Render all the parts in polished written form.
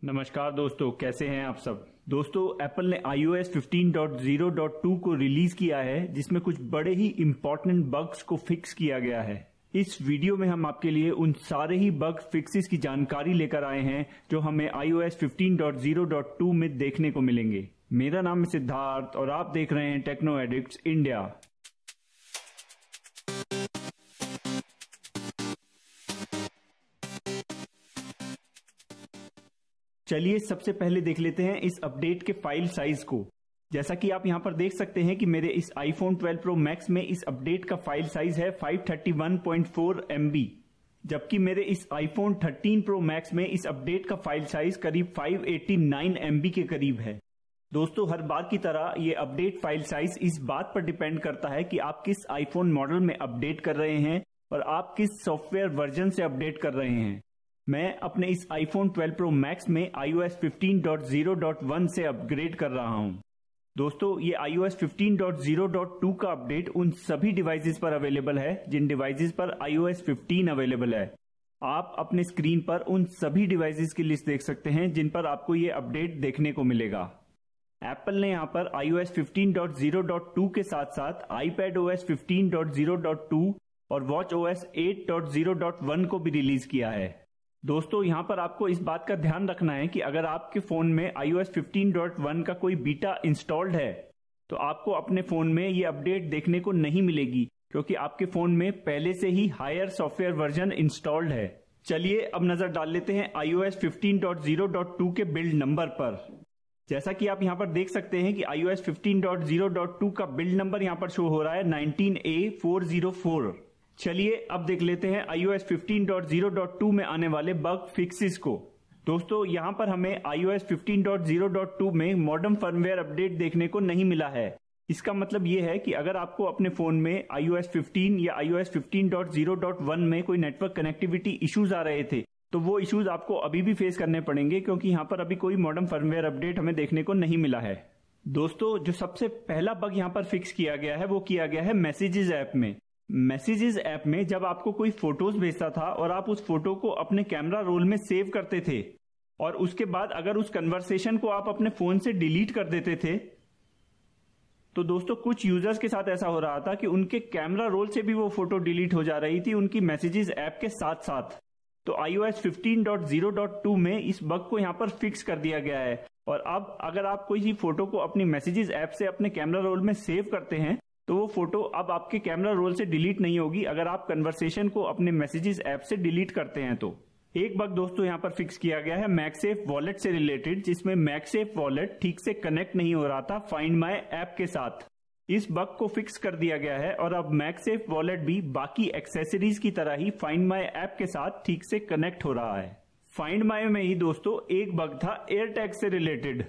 नमस्कार दोस्तों, कैसे हैं आप सब। दोस्तों, एप्पल ने iOS 15.0.2 को रिलीज किया है, जिसमें कुछ बड़े ही इंपॉर्टेंट बग्स को फिक्स किया गया है। इस वीडियो में हम आपके लिए उन सारे ही बग फिक्सेस की जानकारी लेकर आए हैं जो हमें iOS 15.0.2 में देखने को मिलेंगे। मेरा नाम है सिद्धार्थ और आप देख रहे हैं टेक्नो एडिक्ट्स इंडिया। चलिए सबसे पहले देख लेते हैं इस अपडेट के फाइल साइज को। जैसा कि आप यहां पर देख सकते हैं कि मेरे इस iPhone 12 Pro Max में इस अपडेट का फाइल साइज है 531.4 MB, जबकि मेरे इस iPhone 13 Pro Max में इस अपडेट का फाइल साइज करीब 589 MB के करीब है। दोस्तों, हर बार की तरह ये अपडेट फाइल साइज इस बात पर डिपेंड करता है कि आप किस iPhone मॉडल में अपडेट कर रहे हैं और आप किस सॉफ्टवेयर वर्जन से अपडेट कर रहे हैं। मैं अपने इस iPhone 12 Pro Max में iOS 15.0.1 से अपग्रेड कर रहा हूं। दोस्तों, ये iOS 15.0.2 का अपडेट उन सभी डिवाइसेस पर अवेलेबल है जिन डिवाइसेस पर iOS 15 अवेलेबल है। आप अपने स्क्रीन पर उन सभी डिवाइसेस की लिस्ट देख सकते हैं जिन पर आपको ये अपडेट देखने को मिलेगा। एप्पल ने यहां पर iOS 15.0.2 के साथ साथ iPadOS 15.0.2 और watchOS 8.0.1 को भी रिलीज किया है। दोस्तों, यहां पर आपको इस बात का ध्यान रखना है कि अगर आपके फोन में iOS 15.1 का कोई बीटा इंस्टॉल्ड है तो आपको अपने फोन में ये अपडेट देखने को नहीं मिलेगी, क्योंकि आपके फोन में पहले से ही हायर सॉफ्टवेयर वर्जन इंस्टॉल्ड है। चलिए अब नजर डाल लेते हैं iOS 15.0.2 के बिल्ड नंबर पर। जैसा कि आप यहां पर देख सकते हैं कि iOS 15.0.2 का बिल्ड नंबर यहां पर शो हो रहा है 19A404। चलिए अब देख लेते हैं iOS 15.0.2 में आने वाले बग फिक्सेस को। दोस्तों, यहां पर हमें iOS 15.0.2 में मॉडर्न फर्मवेयर अपडेट देखने को नहीं मिला है। इसका मतलब यह है कि अगर आपको अपने फोन में iOS 15 या iOS 15.0.1 में कोई नेटवर्क कनेक्टिविटी इश्यूज आ रहे थे तो वो इश्यूज आपको अभी भी फेस करने पड़ेंगे, क्योंकि यहां पर अभी कोई मॉडर्न फर्मवेयर अपडेट हमें देखने को नहीं मिला है। दोस्तों, जो सबसे पहला बग यहां पर फिक्स किया गया है वो किया गया है मैसेजेस ऐप में। मैसेजेस ऐप में जब आपको कोई फोटोज भेजता था और आप उस फोटो को अपने कैमरा रोल में सेव करते थे और उसके बाद अगर उस कन्वर्सेशन को आप अपने फोन से डिलीट कर देते थे तो दोस्तों कुछ यूजर्स के साथ ऐसा हो रहा था कि उनके कैमरा रोल से भी वो फोटो डिलीट हो जा रही थी उनकी मैसेजेस ऐप के साथ साथ। तो iOS 15.0.2 में इस बग को यहां पर फिक्स कर दिया गया है और अब अगर आप कोई फोटो को अपनी मैसेजेस ऐप से अपने कैमरा रोल में सेव करते हैं तो वो फोटो अब आपके कैमरा रोल से डिलीट नहीं होगी अगर आप कन्वर्सेशन को अपने मैसेजेस ऐप से डिलीट करते हैं तो। एक बग दोस्तों यहां पर फिक्स किया गया है मैगसेफ वॉलेट से रिलेटेड, जिसमें मैगसेफ वॉलेट ठीक से कनेक्ट नहीं हो रहा था फाइंड माई ऐप के साथ। इस बग को फिक्स कर दिया गया है और अब मैगसेफ वॉलेट भी बाकी एक्सेसरीज की तरह ही फाइंड माई ऐप के साथ ठीक से कनेक्ट हो रहा है। फाइंड माई में ही दोस्तों एक बग था एयरटैग से रिलेटेड।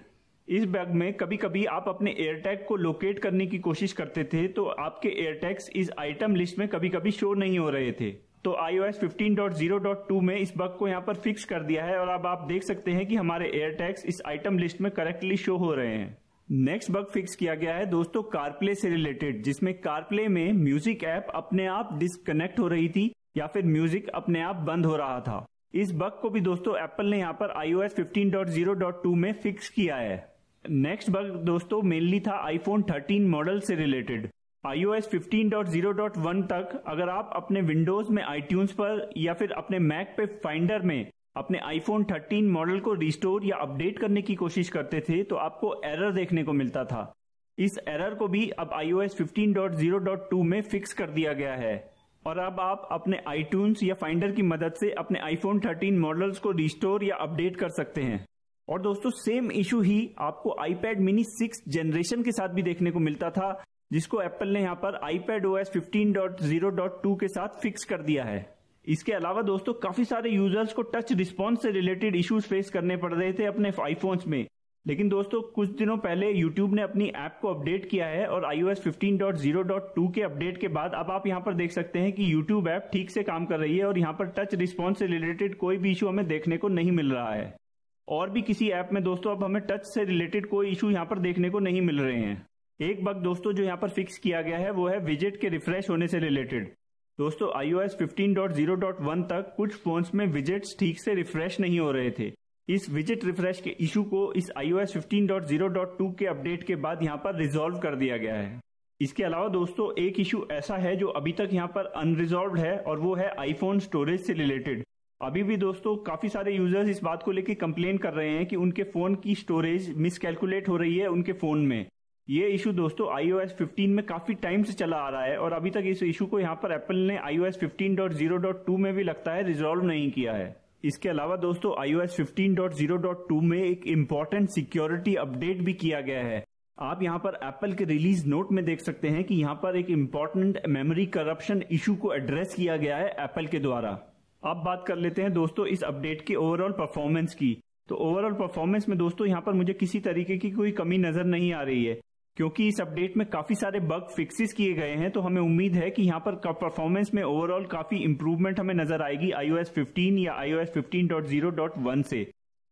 इस बग में कभी कभी आप अपने एयरटैग को लोकेट करने की कोशिश करते थे तो आपके एयरटैग्स इस आइटम लिस्ट में कभी कभी शो नहीं हो रहे थे। तो iOS 15.0.2 में इस बग को यहां पर फिक्स कर दिया है और अब आप देख सकते हैं कि हमारे एयरटैग्स इस आइटम लिस्ट में करेक्टली शो हो रहे हैं। नेक्स्ट बग फिक्स किया गया है दोस्तों कारप्ले से रिलेटेड, जिसमें कारप्ले में म्यूजिक ऐप अपने आप डिस्कनेक्ट हो रही थी या फिर म्यूजिक अपने आप बंद हो रहा था। इस बग को भी दोस्तों एप्पल ने यहां पर iOS 15.0.2 में फिक्स किया है। नेक्स्ट बग दोस्तों मेनली था iPhone 13 मॉडल से रिलेटेड। iOS 15.0.1 तक अगर आप अपने विंडोज में iTunes पर या फिर अपने मैक पे फाइंडर में अपने iPhone 13 मॉडल को रिस्टोर या अपडेट करने की कोशिश करते थे तो आपको एरर देखने को मिलता था। इस एरर को भी अब iOS 15.0.2 में फिक्स कर दिया गया है और अब आप अपने iTunes या फाइंडर की मदद से अपने iPhone 13 मॉडल्स को रिस्टोर या अपडेट कर सकते हैं। और दोस्तों सेम इशू ही आपको iPad mini 6 जनरेशन के साथ भी देखने को मिलता था, जिसको एप्पल ने यहां पर iPadOS 15.0.2 के साथ फिक्स कर दिया है। इसके अलावा दोस्तों काफी सारे यूजर्स को टच रिस्पॉन्स से रिलेटेड इश्यूज फेस करने पड़ रहे थे अपने आईफोन्स में, लेकिन दोस्तों कुछ दिनों पहले YouTube ने अपनी ऐप को अपडेट किया है और iOS 15.0.2 के अपडेट के बाद अब आप यहां पर देख सकते हैं कि YouTube ऐप ठीक से काम कर रही है और यहां पर टच रिस्पॉन्स से रिलेटेड कोई भी इशू हमें देखने को नहीं मिल रहा है। और भी किसी ऐप में दोस्तों अब हमें टच से रिलेटेड कोई इशू यहां पर देखने को नहीं मिल रहे हैं। एक बग दोस्तों जो यहां पर फिक्स किया गया है वो है विजेट के रिफ्रेश होने से रिलेटेड। दोस्तों iOS 15.0.1 तक कुछ फोन्स में विजेट्स ठीक से रिफ्रेश नहीं हो रहे थे इस विजेट रिफ्रेश के इशू को इस iOS 15.0.2 के अपडेट के बाद यहाँ पर रिजॉल्व कर दिया गया है। इसके अलावा दोस्तों एक इशू ऐसा है जो अभी तक यहाँ पर अनरिजॉल्व्ड है और वो है आईफोन स्टोरेज से रिलेटेड। अभी भी दोस्तों काफी सारे यूजर्स इस बात को लेकर कंप्लेन कर रहे हैं कि उनके फोन की स्टोरेज मिसकैलकुलेट हो रही है उनके फोन में। ये इशू दोस्तों iOS 15 में काफी टाइम से चला आ रहा है और अभी तक इस इशू को यहाँ पर एप्पल ने iOS 15.0.2 में भी लगता है रिजॉल्व नहीं किया है। इसके अलावा दोस्तों iOS 15.0.2 में एक इम्पॉर्टेंट सिक्योरिटी अपडेट भी किया गया है। आप यहाँ पर एप्पल के रिलीज नोट में देख सकते हैं कि यहाँ पर एक इम्पॉर्टेंट मेमोरी करप्शन इशू को एड्रेस किया गया है एप्पल के द्वारा। अब बात कर लेते हैं दोस्तों इस अपडेट के ओवरऑल परफॉर्मेंस की। तो ओवरऑल परफॉर्मेंस में दोस्तों यहाँ पर मुझे किसी तरीके की कोई कमी नजर नहीं आ रही है, क्योंकि इस अपडेट में काफी सारे बग फिक्सेस किए गए हैं। तो हमें उम्मीद है कि यहाँ पर परफॉर्मेंस में ओवरऑल काफी इंप्रूवमेंट हमें नजर आएगी iOS 15 या iOS 15.0.1 से।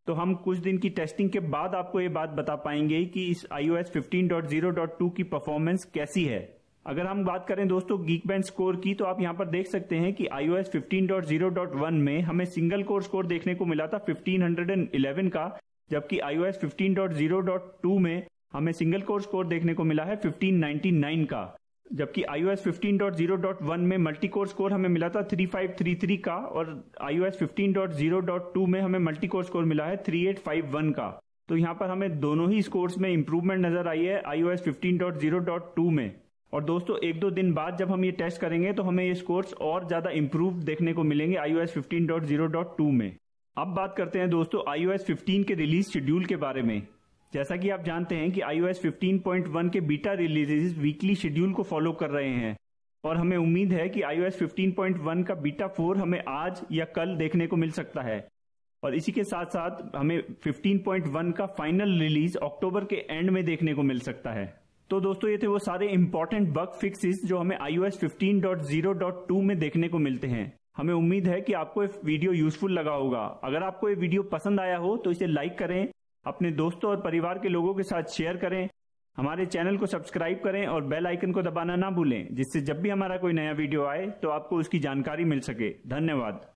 तो हम कुछ दिन की टेस्टिंग के बाद आपको ये बात बता पाएंगे कि इस iOS 15.0.2 की परफॉर्मेंस कैसी है। अगर हम बात करें दोस्तों Geekbench स्कोर की, तो आप यहाँ पर देख सकते हैं कि iOS 15.0.1 में हमें सिंगल कोर स्कोर देखने को मिला था 1511 का, जबकि iOS 15.0.2 में हमें सिंगल कोर स्कोर देखने को मिला है 1599 का, जबकि iOS 15.0.1 में मल्टी कोर स्कोर हमें मिला था 3533 का और iOS 15.0.2 में हमें मल्टी कोर स्कोर मिला है 3851 का। तो यहाँ पर हमें दोनों ही स्कोर्स में इंप्रूवमेंट नजर आई है iOS 15.0.2 में। और दोस्तों एक दो दिन बाद जब हम ये टेस्ट करेंगे तो हमें ये स्कोर्स और ज्यादा इंप्रूव देखने को मिलेंगे iOS 15.0.2 में। अब बात करते हैं दोस्तों iOS 15 के रिलीज शेड्यूल के बारे में। जैसा कि आप जानते हैं कि iOS 15.1 के बीटा रिलीजेस वीकली शेड्यूल को फॉलो कर रहे हैं और हमें उम्मीद है कि iOS 15.1 का बीटा 4 हमें आज या कल देखने को मिल सकता है। और इसी के साथ साथ हमें 15.1 का फाइनल रिलीज अक्टूबर के एंड में देखने को मिल सकता है। तो दोस्तों ये थे वो सारे इंपॉर्टेंट बग फिक्सेस जो हमें iOS 15.0.2 में देखने को मिलते हैं। हमें उम्मीद है कि आपको ये वीडियो यूजफुल लगा होगा। अगर आपको ये वीडियो पसंद आया हो तो इसे लाइक करें, अपने दोस्तों और परिवार के लोगों के साथ शेयर करें, हमारे चैनल को सब्सक्राइब करें और बेल आइकन को दबाना ना भूलें, जिससे जब भी हमारा कोई नया वीडियो आए तो आपको उसकी जानकारी मिल सके। धन्यवाद।